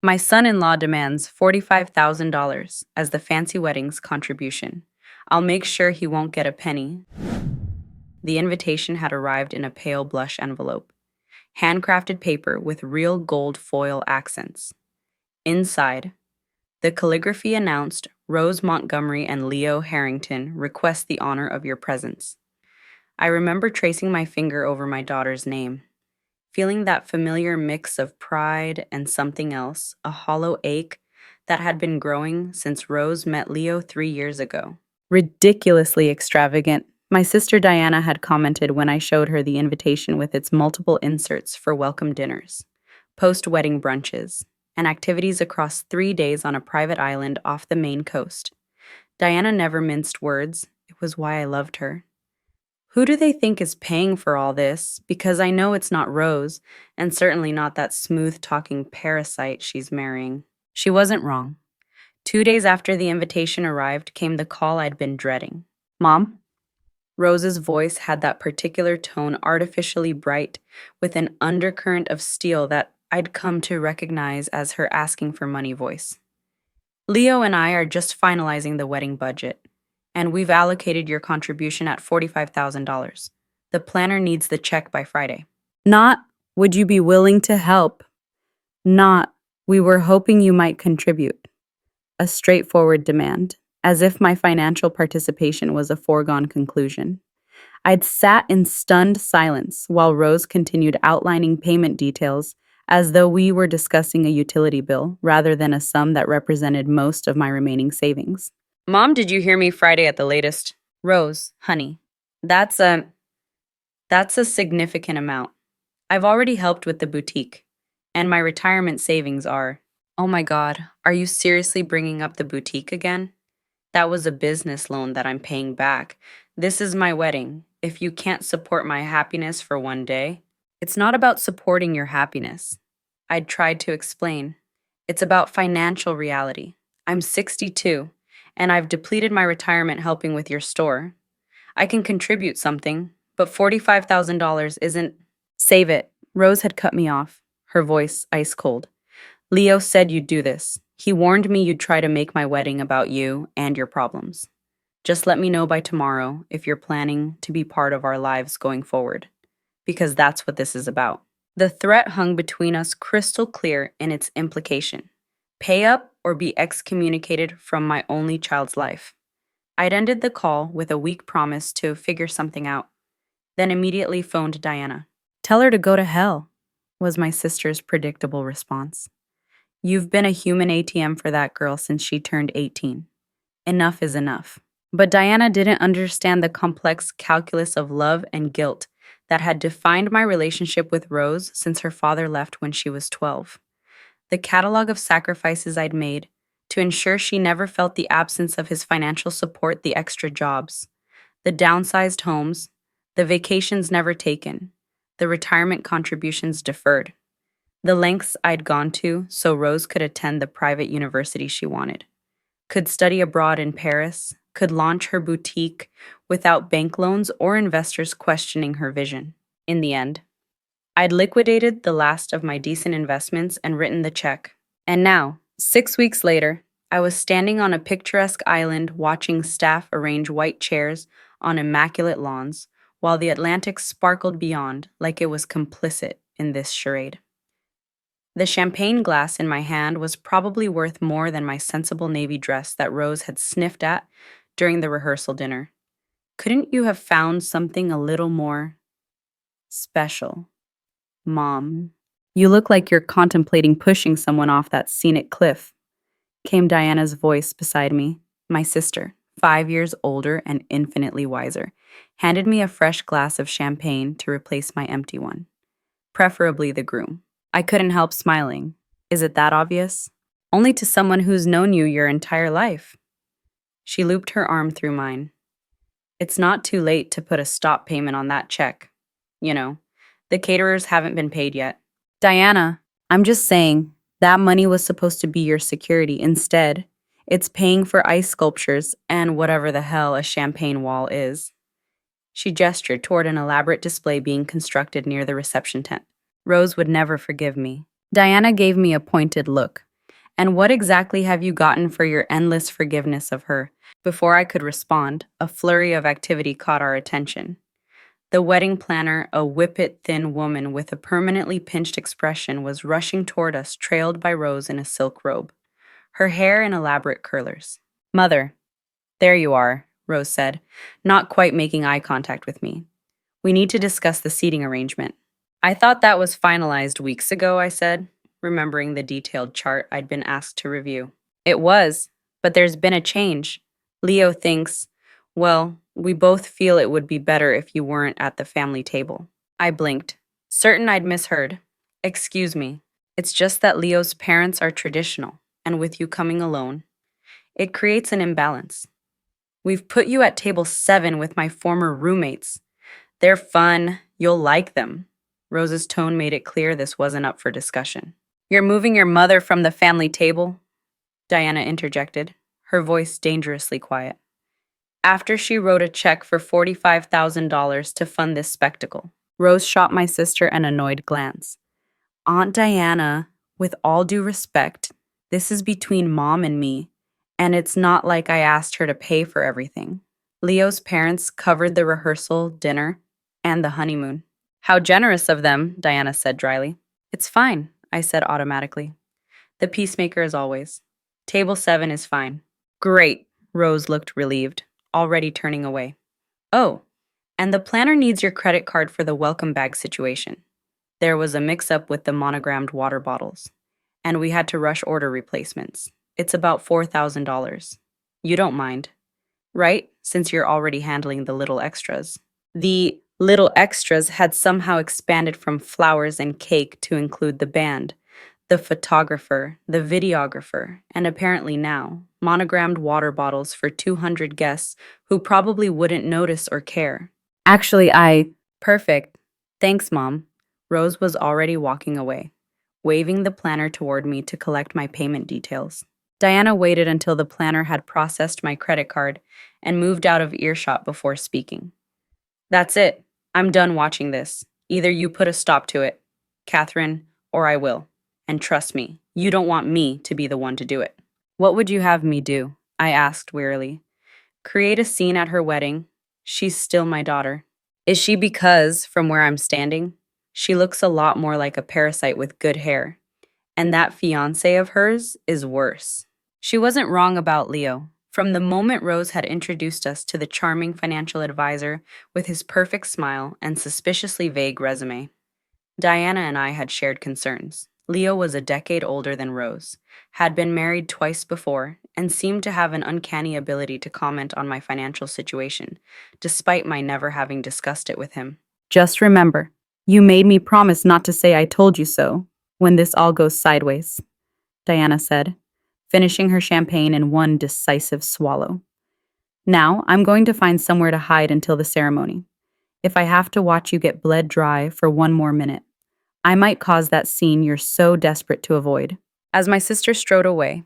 My son-in-law demands $45,000 as the fancy wedding's contribution. I'll make sure he won't get a penny. The invitation had arrived in a pale blush envelope, handcrafted paper with real gold foil accents. Inside, the calligraphy announced Rose Montgomery and Leo Harrington request the honor of your presence. I remember tracing my finger over my daughter's name, feeling that familiar mix of pride and something else, a hollow ache that had been growing since Rose met Leo 3 years ago. Ridiculously extravagant, my sister Diana had commented when I showed her the invitation with its multiple inserts for welcome dinners, post-wedding brunches, and activities across 3 days on a private island off the Maine coast. Diana never minced words. It was why I loved her. Who do they think is paying for all this? Because I know it's not Rose, and certainly not that smooth-talking parasite she's marrying. She wasn't wrong. 2 days after the invitation arrived came the call I'd been dreading. Mom? Rose's voice had that particular tone, artificially bright, with an undercurrent of steel that I'd come to recognize as her asking for money voice. Leo and I are just finalizing the wedding budget, and we've allocated your contribution at $45,000. The planner needs the check by Friday. Not, would you be willing to help? Not, we were hoping you might contribute. A straightforward demand, as if my financial participation was a foregone conclusion. I'd sat in stunned silence while Rose continued outlining payment details as though we were discussing a utility bill rather than a sum that represented most of my remaining savings. Mom, did you hear me Friday at the latest? Rose, honey, that's a significant amount. I've already helped with the boutique, and my retirement savings are... Oh my God, are you seriously bringing up the boutique again? That was a business loan that I'm paying back. This is my wedding. If you can't support my happiness for one day, it's not about supporting your happiness. I'd tried to explain. It's about financial reality. I'm 62, and I've depleted my retirement helping with your store. I can contribute something, but $45,000 isn't... Save it. Rose had cut me off, her voice ice cold. Leo said you'd do this. He warned me you'd try to make my wedding about you and your problems. Just let me know by tomorrow if you're planning to be part of our lives going forward, because that's what this is about. The threat hung between us crystal clear in its implication. Pay up or be excommunicated from my only child's life. I'd ended the call with a weak promise to figure something out, then immediately phoned Diana. Tell her to go to hell, was my sister's predictable response. You've been a human ATM for that girl since she turned 18. Enough is enough. But Diana didn't understand the complex calculus of love and guilt that had defined my relationship with Rose since her father left when she was 12. The catalog of sacrifices I'd made to ensure she never felt the absence of his financial support, the extra jobs, the downsized homes, the vacations never taken, the retirement contributions deferred. The lengths I'd gone to so Rose could attend the private university she wanted, could study abroad in Paris, could launch her boutique without bank loans or investors questioning her vision. In the end, I'd liquidated the last of my decent investments and written the check. And now, 6 weeks later, I was standing on a picturesque island watching staff arrange white chairs on immaculate lawns, while the Atlantic sparkled beyond like it was complicit in this charade. The champagne glass in my hand was probably worth more than my sensible navy dress that Rose had sniffed at during the rehearsal dinner. Couldn't you have found something a little more special? Mom, you look like you're contemplating pushing someone off that scenic cliff, came Diana's voice beside me. My sister, 5 years older and infinitely wiser, handed me a fresh glass of champagne to replace my empty one, preferably the groom. I couldn't help smiling. Is it that obvious? Only to someone who's known you your entire life. She looped her arm through mine. It's not too late to put a stop payment on that check. You know, the caterers haven't been paid yet. Diana, I'm just saying, that money was supposed to be your security. Instead, it's paying for ice sculptures and whatever the hell a champagne wall is. She gestured toward an elaborate display being constructed near the reception tent. Rose would never forgive me. Diana gave me a pointed look, And what exactly have you gotten for your endless forgiveness of her? Before I could respond, a flurry of activity caught our attention. The wedding planner, a whippet thin woman with a permanently pinched expression, was rushing toward us, trailed by Rose in a silk robe, her hair in elaborate curlers. Mother, there you are, Rose said, not quite making eye contact with me. We need to discuss the seating arrangement. I thought that was finalized weeks ago, I said, remembering the detailed chart I'd been asked to review. It was, but there's been a change. Leo thinks, well, we both feel it would be better if you weren't at the family table. I blinked, certain I'd misheard. Excuse me. It's just that Leo's parents are traditional, and with you coming alone, it creates an imbalance. We've put you at table 7 with my former roommates. They're fun. You'll like them. Rose's tone made it clear this wasn't up for discussion. You're moving your mother from the family table? Diana interjected, her voice dangerously quiet. After she wrote a check for $45,000 to fund this spectacle. Rose shot my sister an annoyed glance. Aunt Diana, with all due respect, this is between Mom and me, and it's not like I asked her to pay for everything. Leo's parents covered the rehearsal, dinner, and the honeymoon. How generous of them, Diana said dryly. It's fine, I said automatically. The peacemaker as always. Table 7 is fine. Great, Rose looked relieved, already turning away. Oh, and the planner needs your credit card for the welcome bag situation. There was a mix-up with the monogrammed water bottles, and we had to rush order replacements. It's about $4,000. You don't mind, right? Since you're already handling the little extras. The little extras had somehow expanded from flowers and cake to include the band, the photographer, the videographer, and apparently now, monogrammed water bottles for 200 guests who probably wouldn't notice or care. Actually, Perfect. Thanks, Mom. Rose was already walking away, waving the planner toward me to collect my payment details. Diana waited until the planner had processed my credit card and moved out of earshot before speaking. That's it. I'm done watching this. Either you put a stop to it, Catherine, or I will. And trust me, you don't want me to be the one to do it. What would you have me do? I asked wearily. Create a scene at her wedding. She's still my daughter. Is she because, from where I'm standing, she looks a lot more like a parasite with good hair. And that fiancé of hers is worse. She wasn't wrong about Leo. From the moment Rose had introduced us to the charming financial advisor with his perfect smile and suspiciously vague resume, Diana and I had shared concerns. Leo was a decade older than Rose, had been married twice before, and seemed to have an uncanny ability to comment on my financial situation, despite my never having discussed it with him. Just remember, you made me promise not to say I told you so when this all goes sideways, Diana said, finishing her champagne in one decisive swallow. Now, I'm going to find somewhere to hide until the ceremony. If I have to watch you get bled dry for one more minute, I might cause that scene you're so desperate to avoid. As my sister strode away,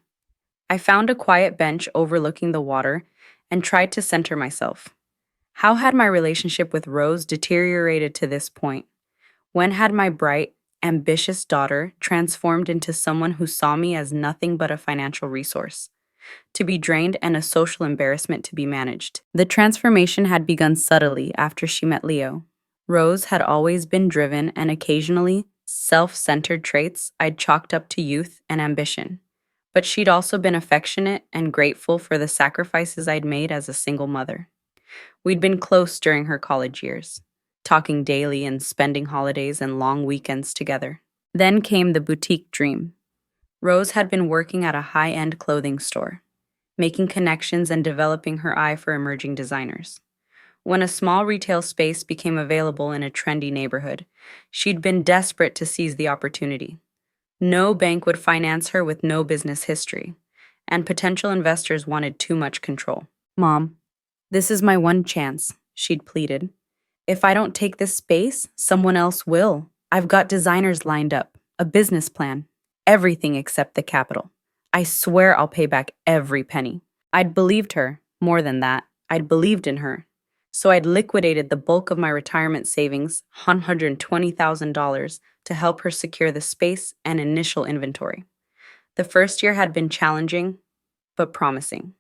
I found a quiet bench overlooking the water and tried to center myself. How had my relationship with Rose deteriorated to this point? When had my bright, ambitious daughter transformed into someone who saw me as nothing but a financial resource, to be drained and a social embarrassment to be managed? The transformation had begun subtly after she met Leo. Rose had always been driven and occasionally self-centered traits I'd chalked up to youth and ambition. But she'd also been affectionate and grateful for the sacrifices I'd made as a single mother. We'd been close during her college years, talking daily and spending holidays and long weekends together. Then came the boutique dream. Rose had been working at a high-end clothing store, making connections and developing her eye for emerging designers. When a small retail space became available in a trendy neighborhood, she'd been desperate to seize the opportunity. No bank would finance her with no business history, and potential investors wanted too much control. Mom, this is my one chance, she'd pleaded. If I don't take this space, someone else will. I've got designers lined up, a business plan, everything except the capital. I swear I'll pay back every penny. I'd believed her. More than that, I'd believed in her. So I'd liquidated the bulk of my retirement savings, $120,000, to help her secure the space and initial inventory. The first year had been challenging, but promising.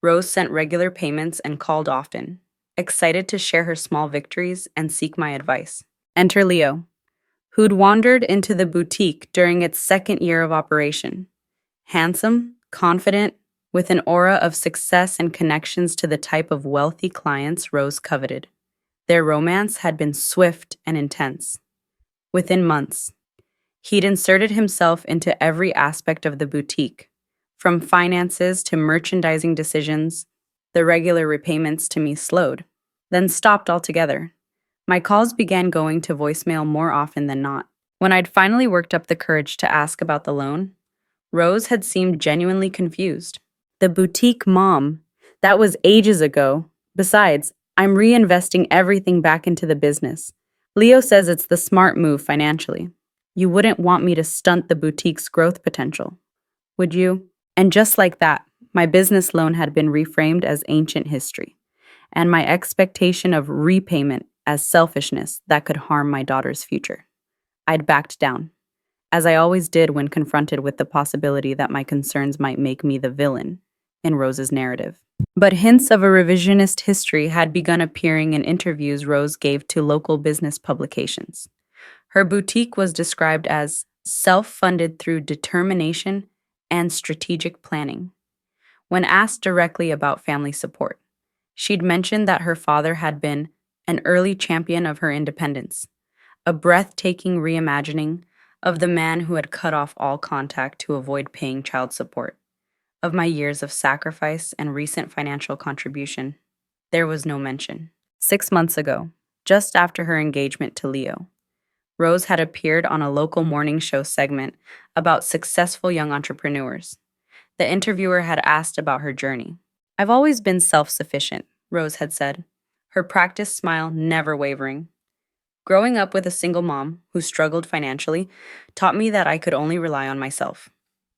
Rose sent regular payments and called often, excited to share her small victories and seek my advice. Enter Leo, who'd wandered into the boutique during its second year of operation. Handsome, confident, with an aura of success and connections to the type of wealthy clients Rose coveted. Their romance had been swift and intense. Within months, he'd inserted himself into every aspect of the boutique, from finances to merchandising decisions. The regular repayments to me slowed, then stopped altogether. My calls began going to voicemail more often than not. When I'd finally worked up the courage to ask about the loan, Rose had seemed genuinely confused. The boutique mom, that was ages ago. Besides, I'm reinvesting everything back into the business. Leo says it's the smart move financially. You wouldn't want me to stunt the boutique's growth potential, would you? And just like that, my business loan had been reframed as ancient history, and my expectation of repayment as selfishness that could harm my daughter's future. I'd backed down, as I always did when confronted with the possibility that my concerns might make me the villain in Rose's narrative. But hints of a revisionist history had begun appearing in interviews Rose gave to local business publications. Her boutique was described as self-funded through determination and strategic planning. When asked directly about family support, she'd mentioned that her father had been an early champion of her independence, a breathtaking reimagining of the man who had cut off all contact to avoid paying child support. Of my years of sacrifice and recent financial contribution, there was no mention. 6 months ago, just after her engagement to Leo, Rose had appeared on a local morning show segment about successful young entrepreneurs. The interviewer had asked about her journey. I've always been self-sufficient, Rose had said, her practiced smile never wavering. Growing up with a single mom who struggled financially taught me that I could only rely on myself.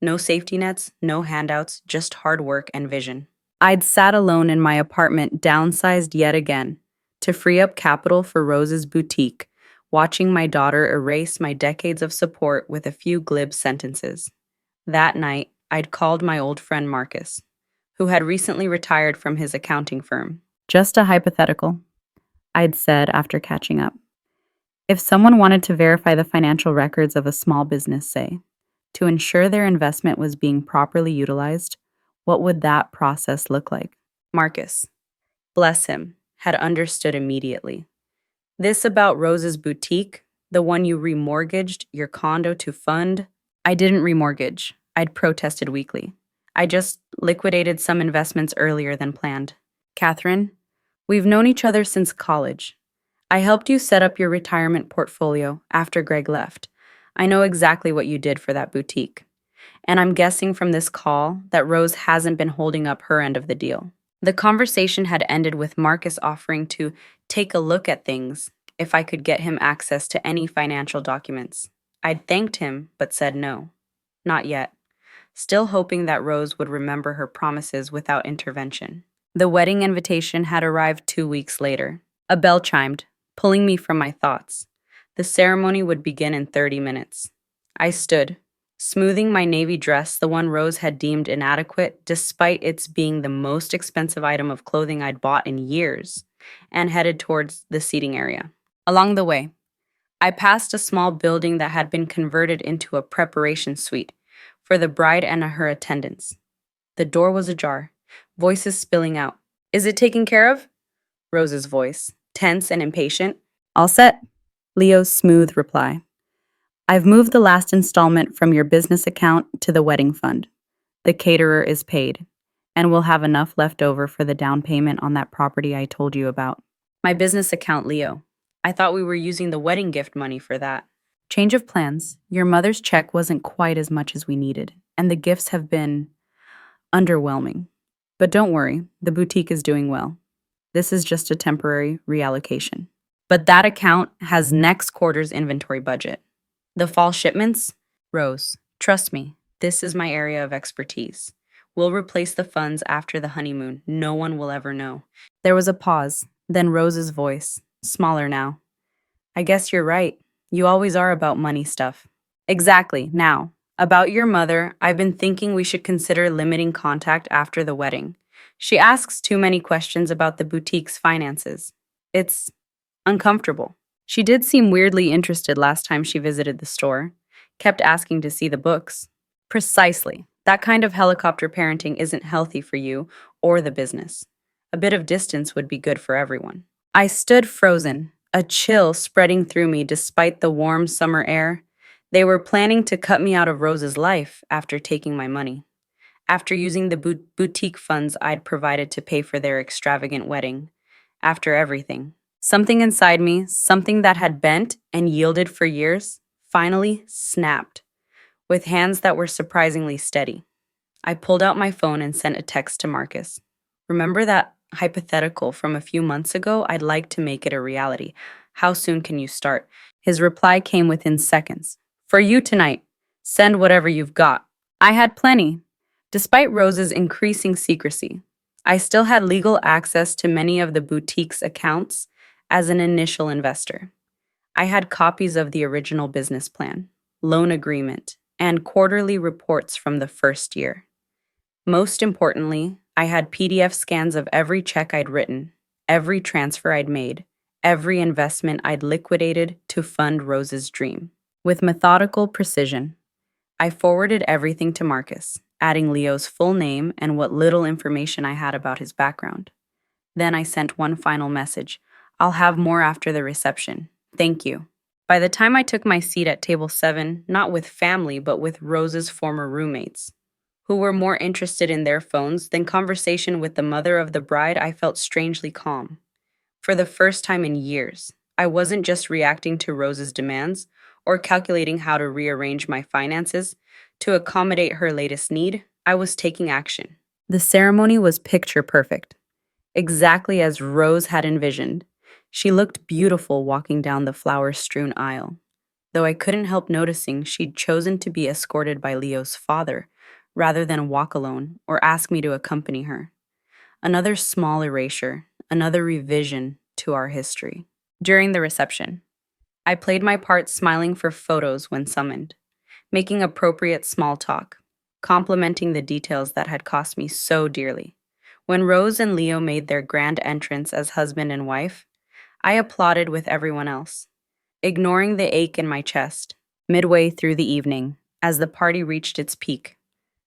No safety nets, no handouts, just hard work and vision. I'd sat alone in my apartment, downsized yet again, to free up capital for Rose's boutique, watching my daughter erase my decades of support with a few glib sentences. That night, I'd called my old friend Marcus, who had recently retired from his accounting firm. Just a hypothetical, I'd said after catching up. If someone wanted to verify the financial records of a small business, say, to ensure their investment was being properly utilized, what would that process look like? Marcus, bless him, had understood immediately. This about Rose's boutique, the one you remortgaged your condo to fund? I didn't remortgage. I'd protested weakly. I just liquidated some investments earlier than planned. Catherine, we've known each other since college. I helped you set up your retirement portfolio after Greg left. I know exactly what you did for that boutique. And I'm guessing from this call that Rose hasn't been holding up her end of the deal. The conversation had ended with Marcus offering to take a look at things if I could get him access to any financial documents. I'd thanked him, but said no. Not yet. Still hoping that Rose would remember her promises without intervention. The wedding invitation had arrived 2 weeks later. A bell chimed, pulling me from my thoughts. The ceremony would begin in 30 minutes. I stood, smoothing my navy dress, the one Rose had deemed inadequate despite its being the most expensive item of clothing I'd bought in years, and headed towards the seating area. Along the way, I passed a small building that had been converted into a preparation suite for the bride and her attendants. The door was ajar, voices spilling out. "Is it taken care of?" Rose's voice, tense and impatient. "All set," Leo's smooth reply. "I've moved the last installment from your business account to the wedding fund. The caterer is paid, and we'll have enough left over for the down payment on that property I told you about." My business account, Leo. I thought we were using the wedding gift money for that. Change of plans. Your mother's check wasn't quite as much as we needed, and the gifts have been underwhelming. But don't worry, the boutique is doing well. This is just a temporary reallocation. But that account has next quarter's inventory budget. The fall shipments? Rose, trust me, this is my area of expertise. We'll replace the funds after the honeymoon. No one will ever know. There was a pause, then Rose's voice, smaller now. "I guess you're right. You always are about money stuff." "Exactly. Now, About your mother, I've been thinking we should consider limiting contact after the wedding. She asks too many questions about the boutique's finances. It's uncomfortable. She did seem weirdly interested last time she visited the store, kept asking to see the books. Precisely. That kind of helicopter parenting isn't healthy for you or the business. A bit of distance would be good for everyone. I stood frozen, a chill spreading through me despite the warm summer air. They were planning to cut me out of Rose's life after taking my money, after using the boutique funds I'd provided to pay for their extravagant wedding, after everything. Something inside me, something that had bent and yielded for years, finally snapped, with hands that were surprisingly steady. I pulled out my phone and sent a text to Marcus. Remember that hypothetical from a few months ago? I'd like to make it a reality. How soon can you start? His reply came within seconds. For you tonight. Send whatever you've got. I had plenty. Despite Rose's increasing secrecy, I still had legal access to many of the boutique's accounts as an initial investor. I had copies of the original business plan, loan agreement, and quarterly reports from the first year. Most importantly, I had PDF scans of every check I'd written, every transfer I'd made, every investment I'd liquidated to fund Rose's dream. With methodical precision, I forwarded everything to Marcus, adding Leo's full name and what little information I had about his background. Then I sent one final message. I'll have more after the reception. Thank you. By the time I took my seat at table 7, not with family, but with Rose's former roommates, who were more interested in their phones than conversation with the mother of the bride, I felt strangely calm. For the first time in years, I wasn't just reacting to Rose's demands or calculating how to rearrange my finances to accommodate her latest need. I was taking action. The ceremony was picture perfect, exactly as Rose had envisioned. She looked beautiful walking down the flower-strewn aisle, though I couldn't help noticing she'd chosen to be escorted by Leo's father rather than walk alone or ask me to accompany her. Another small erasure, another revision to our history. During the reception, I played my part smiling for photos when summoned, making appropriate small talk, complimenting the details that had cost me so dearly. When Rose and Leo made their grand entrance as husband and wife, I applauded with everyone else, ignoring the ache in my chest. Midway through the evening, as the party reached its peak,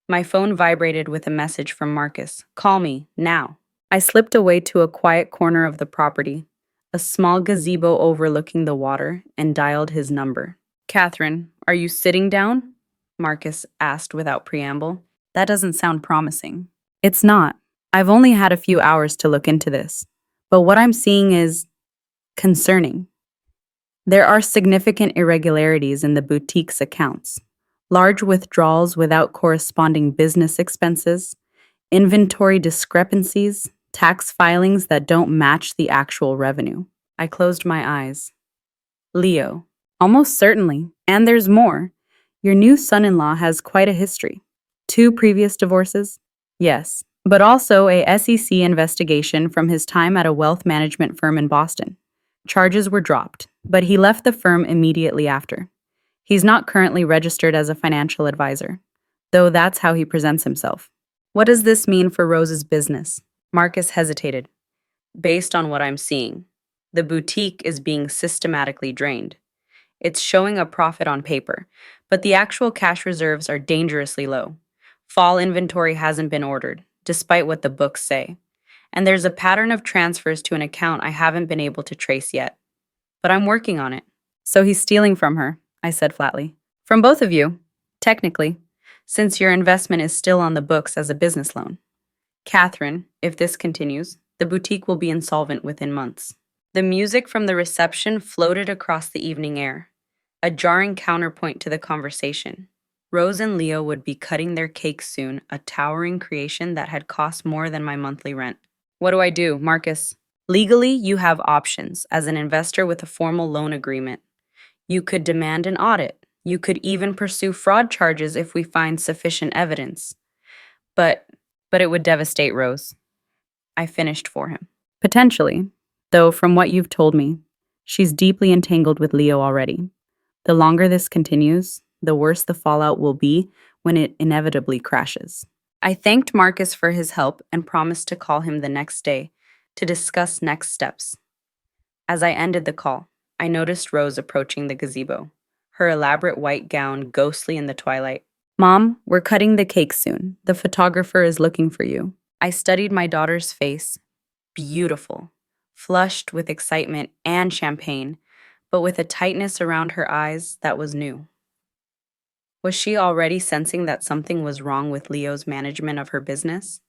my phone vibrated with a message from Marcus. Call me, now. I slipped away to a quiet corner of the property, a small gazebo overlooking the water, and dialed his number. Catherine, are you sitting down? Marcus asked without preamble. That doesn't sound promising. It's not. I've only had a few hours to look into this, but what I'm seeing is concerning. There are significant irregularities in the boutique's accounts, large withdrawals without corresponding business expenses, inventory discrepancies, tax filings that don't match the actual revenue. I closed my eyes. Leo. Almost certainly. And there's more. Your new son-in-law has quite a history. 2 previous divorces? Yes. But also a SEC investigation from his time at a wealth management firm in Boston. Charges were dropped, but he left the firm immediately after. He's not currently registered as a financial advisor, though that's how he presents himself. What does this mean for Rose's business? Marcus hesitated. Based on what I'm seeing, the boutique is being systematically drained. It's showing a profit on paper, but the actual cash reserves are dangerously low. Fall inventory hasn't been ordered, despite what the books say. And there's a pattern of transfers to an account I haven't been able to trace yet. But I'm working on it. So he's stealing from her, I said flatly. From both of you, technically, since your investment is still on the books as a business loan. Catherine, if this continues, the boutique will be insolvent within months. The music from the reception floated across the evening air, a jarring counterpoint to the conversation. Rose and Leo would be cutting their cake soon, a towering creation that had cost more than my monthly rent. What do I do, Marcus? Legally, you have options as an investor with a formal loan agreement. You could demand an audit. You could even pursue fraud charges if we find sufficient evidence. But it would devastate Rose. I finished for him. Potentially, though from what you've told me, she's deeply entangled with Leo already. The longer this continues, the worse the fallout will be when it inevitably crashes. I thanked Marcus for his help and promised to call him the next day to discuss next steps. As I ended the call, I noticed Rose approaching the gazebo, her elaborate white gown ghostly in the twilight. Mom, we're cutting the cake soon. The photographer is looking for you. I studied my daughter's face. Beautiful, flushed with excitement and champagne, but with a tightness around her eyes that was new. Was she already sensing that something was wrong with Leo's management of her business?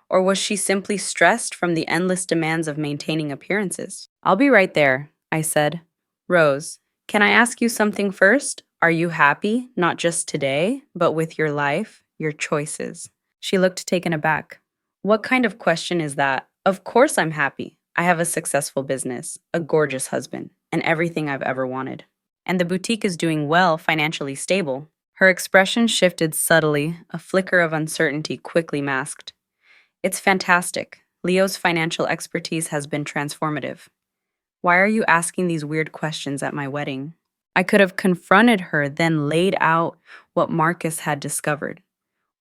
Or was she simply stressed from the endless demands of maintaining appearances? I'll be right there, I said. Rose, can I ask you something first? Are you happy, not just today, but with your life, your choices? She looked taken aback. What kind of question is that? Of course I'm happy. I have a successful business, a gorgeous husband, and everything I've ever wanted. And the boutique is doing well, financially stable. Her expression shifted subtly, a flicker of uncertainty quickly masked. It's fantastic. Leo's financial expertise has been transformative. Why are you asking these weird questions at my wedding? I could have confronted her, then laid out what Marcus had discovered,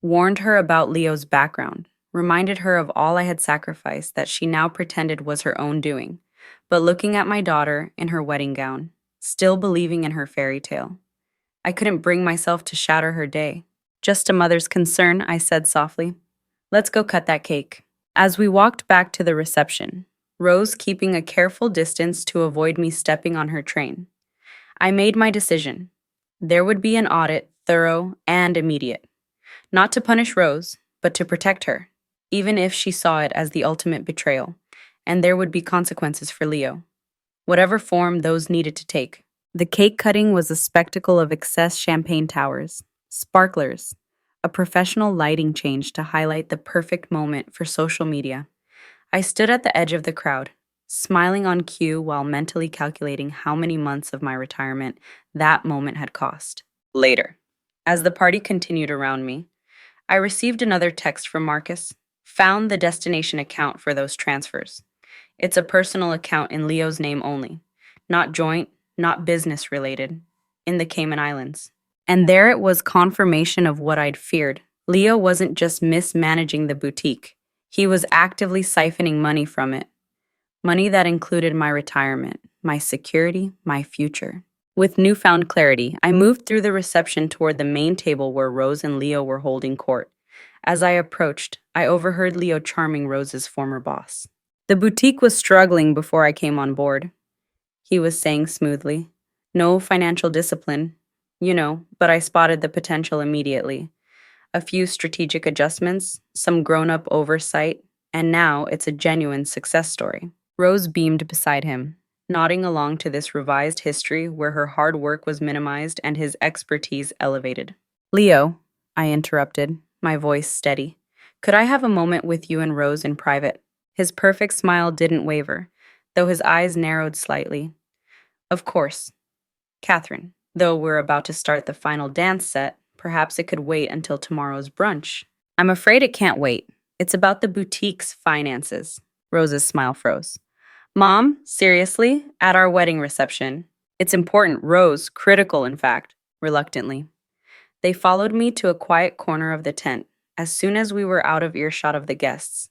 warned her about Leo's background, reminded her of all I had sacrificed that she now pretended was her own doing, but looking at my daughter in her wedding gown, still believing in her fairy tale. I couldn't bring myself to shatter her day. Just a mother's concern, I said softly. Let's go cut that cake. As we walked back to the reception, Rose keeping a careful distance to avoid me stepping on her train, I made my decision. There would be an audit, thorough and immediate. Not to punish Rose, but to protect her, even if she saw it as the ultimate betrayal, and there would be consequences for Leo, whatever form those needed to take. The cake cutting was a spectacle of excess champagne towers, sparklers, a professional lighting change to highlight the perfect moment for social media. I stood at the edge of the crowd, smiling on cue while mentally calculating how many months of my retirement that moment had cost. Later, as the party continued around me, I received another text from Marcus, found the destination account for those transfers. It's a personal account in Leo's name only, not joint, not business related, in the Cayman Islands. And there it was, confirmation of what I'd feared. Leo wasn't just mismanaging the boutique. He was actively siphoning money from it. Money that included my retirement, my security, my future. With newfound clarity, I moved through the reception toward the main table where Rose and Leo were holding court. As I approached, I overheard Leo charming Rose's former boss. The boutique was struggling before I came on board, he was saying smoothly. No financial discipline, but I spotted the potential immediately. A few strategic adjustments, some grown-up oversight, and now it's a genuine success story. Rose beamed beside him, nodding along to this revised history where her hard work was minimized and his expertise elevated. Leo, I interrupted, my voice steady. Could I have a moment with you and Rose in private? His perfect smile didn't waver, though his eyes narrowed slightly. Of course. Catherine, though we're about to start the final dance set, perhaps it could wait until tomorrow's brunch. I'm afraid it can't wait. It's about the boutique's finances. Rose's smile froze. Mom, seriously? At our wedding reception? It's important, Rose, critical in fact, reluctantly. They followed me to a quiet corner of the tent as soon as we were out of earshot of the guests.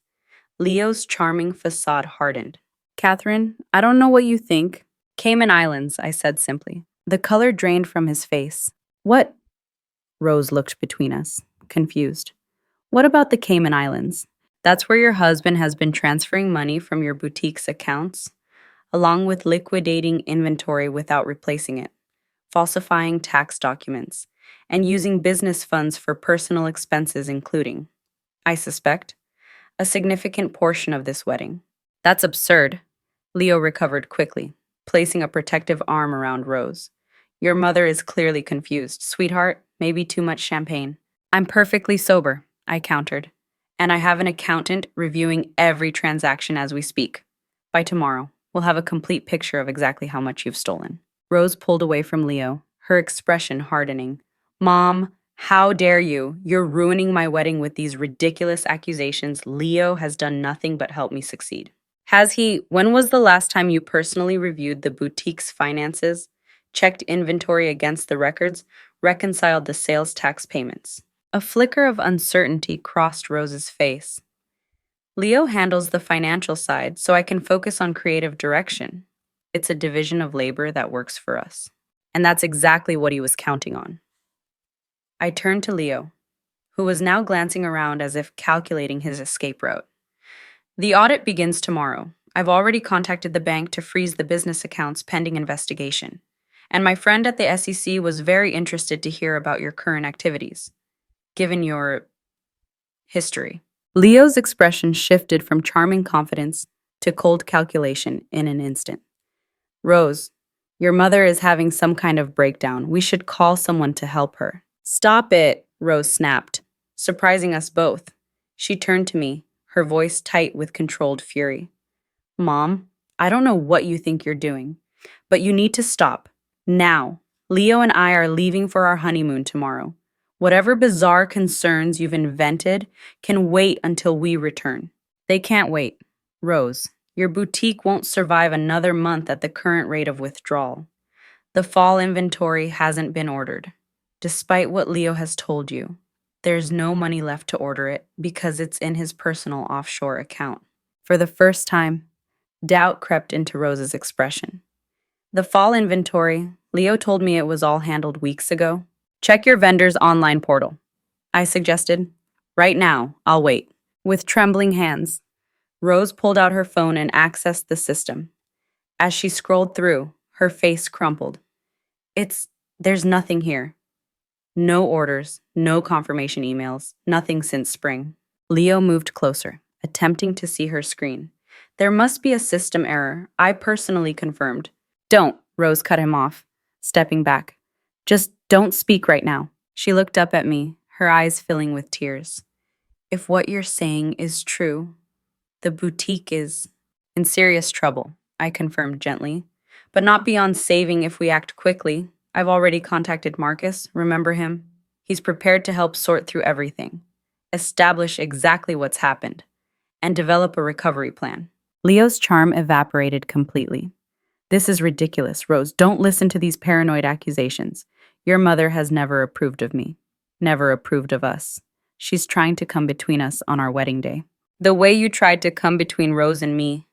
Leo's charming facade hardened. Catherine, I don't know what you think. Cayman Islands, I said simply. The color drained from his face. What? Rose looked between us, confused. What about the Cayman Islands? That's where your husband has been transferring money from your boutique's accounts, along with liquidating inventory without replacing it, falsifying tax documents, and using business funds for personal expenses, including, I suspect, a significant portion of this wedding. That's absurd. Leo recovered quickly, placing a protective arm around Rose. Your mother is clearly confused. Sweetheart, maybe too much champagne. I'm perfectly sober, I countered, and I have an accountant reviewing every transaction as we speak. By tomorrow, we'll have a complete picture of exactly how much you've stolen. Rose pulled away from Leo, her expression hardening. Mom, how dare you? You're ruining my wedding with these ridiculous accusations. Leo has done nothing but help me succeed. Has he? When was the last time you personally reviewed the boutique's finances, checked inventory against the records, reconciled the sales tax payments. A flicker of uncertainty crossed Rose's face. Leo handles the financial side, so I can focus on creative direction. It's a division of labor that works for us. And that's exactly what he was counting on. I turned to Leo, who was now glancing around as if calculating his escape route. The audit begins tomorrow. I've already contacted the bank to freeze the business accounts pending investigation. And my friend at the SEC was very interested to hear about your current activities, given your history. Leo's expression shifted from charming confidence to cold calculation in an instant. Rose, your mother is having some kind of breakdown. We should call someone to help her. Stop it, Rose snapped, surprising us both. She turned to me, her voice tight with controlled fury. Mom, I don't know what you think you're doing, but you need to stop. Now. Leo and I are leaving for our honeymoon tomorrow. Whatever bizarre concerns you've invented can wait until we return. They can't wait. Rose, your boutique won't survive another month at the current rate of withdrawal. The fall inventory hasn't been ordered. Despite what Leo has told you, there's no money left to order it because it's in his personal offshore account. For the first time, doubt crept into Rose's expression. The fall inventory, Leo told me it was all handled weeks ago. Check your vendor's online portal, I suggested. Right now, I'll wait. With trembling hands, Rose pulled out her phone and accessed the system. As she scrolled through, her face crumpled. There's nothing here. No orders, no confirmation emails, nothing since spring. Leo moved closer, attempting to see her screen. There must be a system error, I personally confirmed. Don't, Rose cut him off, stepping back. Just don't speak right now. She looked up at me, her eyes filling with tears. If what you're saying is true, the boutique is in serious trouble, I confirmed gently. But not beyond saving if we act quickly. I've already contacted Marcus, remember him? He's prepared to help sort through everything, establish exactly what's happened, and develop a recovery plan. Leo's charm evaporated completely. This is ridiculous, Rose. Don't listen to these paranoid accusations. Your mother has never approved of me, never approved of us. She's trying to come between us on our wedding day. The way you tried to come between Rose and me,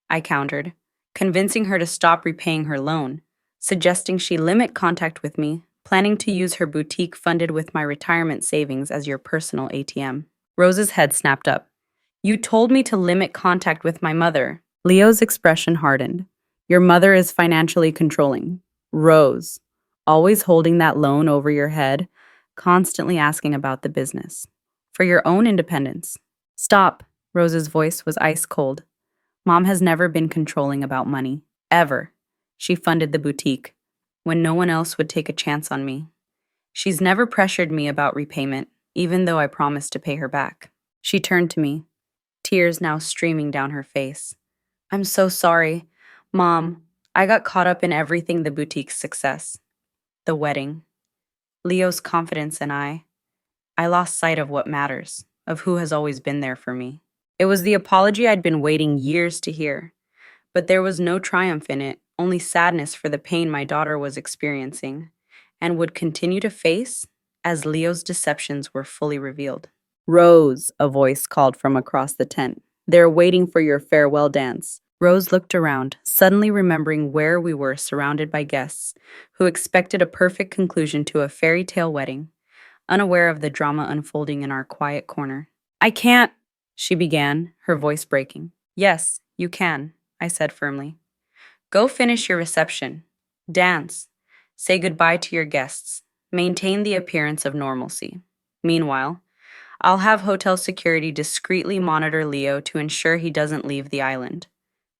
I countered, convincing her to stop repaying her loan, suggesting she limit contact with me, planning to use her boutique funded with my retirement savings as your personal ATM. Rose's head snapped up. You told me to limit contact with my mother. Leo's expression hardened. Your mother is financially controlling. Rose, always holding that loan over your head, constantly asking about the business. For your own independence. Stop, Rose's voice was ice cold. Mom has never been controlling about money, ever. She funded the boutique when no one else would take a chance on me. She's never pressured me about repayment, even though I promised to pay her back. She turned to me, tears now streaming down her face. I'm so sorry. Mom, I got caught up in everything the boutique's success. The wedding. Leo's confidence and I lost sight of what matters, of who has always been there for me. It was the apology I'd been waiting years to hear, but there was no triumph in it, only sadness for the pain my daughter was experiencing and would continue to face as Leo's deceptions were fully revealed. Rose, a voice called from across the tent. They're waiting for your farewell dance. Rose looked around, suddenly remembering where we were surrounded by guests who expected a perfect conclusion to a fairy tale wedding, unaware of the drama unfolding in our quiet corner. I can't, she began, her voice breaking. Yes, you can, I said firmly. Go finish your reception. Dance. Say goodbye to your guests. Maintain the appearance of normalcy. Meanwhile, I'll have hotel security discreetly monitor Leo to ensure he doesn't leave the island.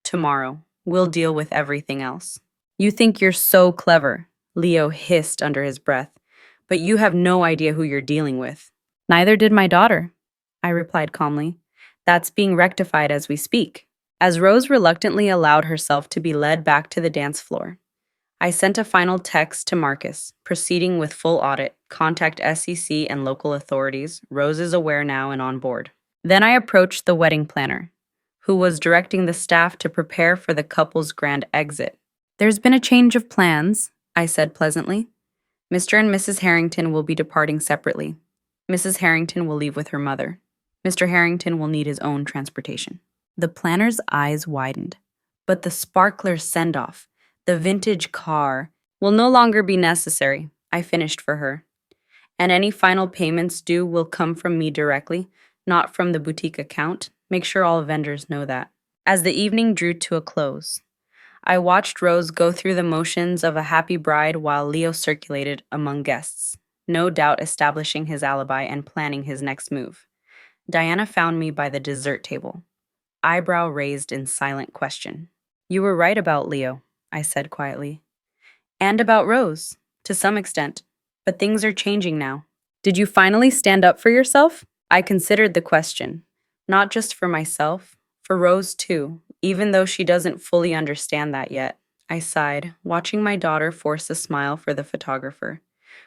Tomorrow, we'll deal with everything else. You think you're so clever, Leo hissed under his breath, but you have no idea who you're dealing with. Neither did my daughter, I replied calmly. That's being rectified as we speak. As Rose reluctantly allowed herself to be led back to the dance floor, I sent a final text to Marcus, proceeding with full audit, contact SEC and local authorities. Rose is aware now and on board. Then I approached the wedding planner, who was directing the staff to prepare for the couple's grand exit. There's been a change of plans, I said pleasantly. Mr. and Mrs. Harrington will be departing separately. Mrs. Harrington will leave with her mother. Mr. Harrington will need his own transportation. The planner's eyes widened. But the sparkler send-off, the vintage car, will no longer be necessary, I finished for her. And any final payments due will come from me directly, not from the boutique account. Make sure all vendors know that. As the evening drew to a close, I watched Rose go through the motions of a happy bride while Leo circulated among guests, no doubt establishing his alibi and planning his next move. Diana found me by the dessert table, eyebrow raised in silent question. You were right about Leo, I said quietly. And about Rose, to some extent. But things are changing now. Did you finally stand up for yourself? I considered the question, not just for myself, for Rose too, even though she doesn't fully understand that yet. I sighed, watching my daughter force a smile for the photographer.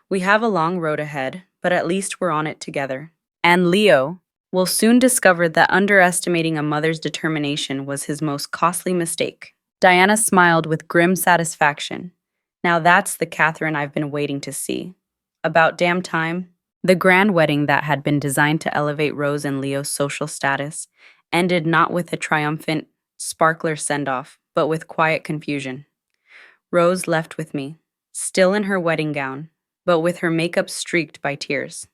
We have a long road ahead, but at least we're on it together. And Leo will soon discover that underestimating a mother's determination was his most costly mistake. Diana smiled with grim satisfaction. Now that's the Catherine I've been waiting to see. About damn time. The grand wedding that had been designed to elevate Rose and Leo's social status ended not with a triumphant, sparkler send-off, but with quiet confusion. Rose left with me, still in her wedding gown, but with her makeup streaked by tears.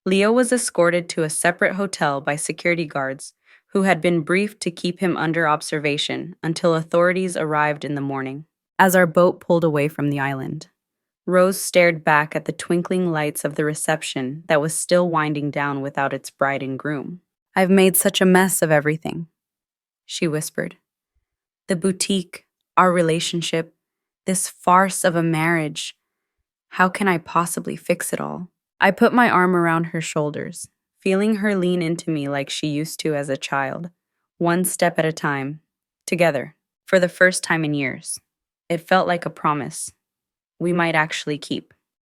Leo was escorted to a separate hotel by security guards who had been briefed to keep him under observation until authorities arrived in the morning. As our boat pulled away from the island, Rose stared back at the twinkling lights of the reception that was still winding down without its bride and groom. I've made such a mess of everything, she whispered. The boutique, our relationship, this farce of a marriage. How can I possibly fix it all? I put my arm around her shoulders, feeling her lean into me like she used to as a child, one step at a time, together, for the first time in years. It felt like a promise we might actually keep.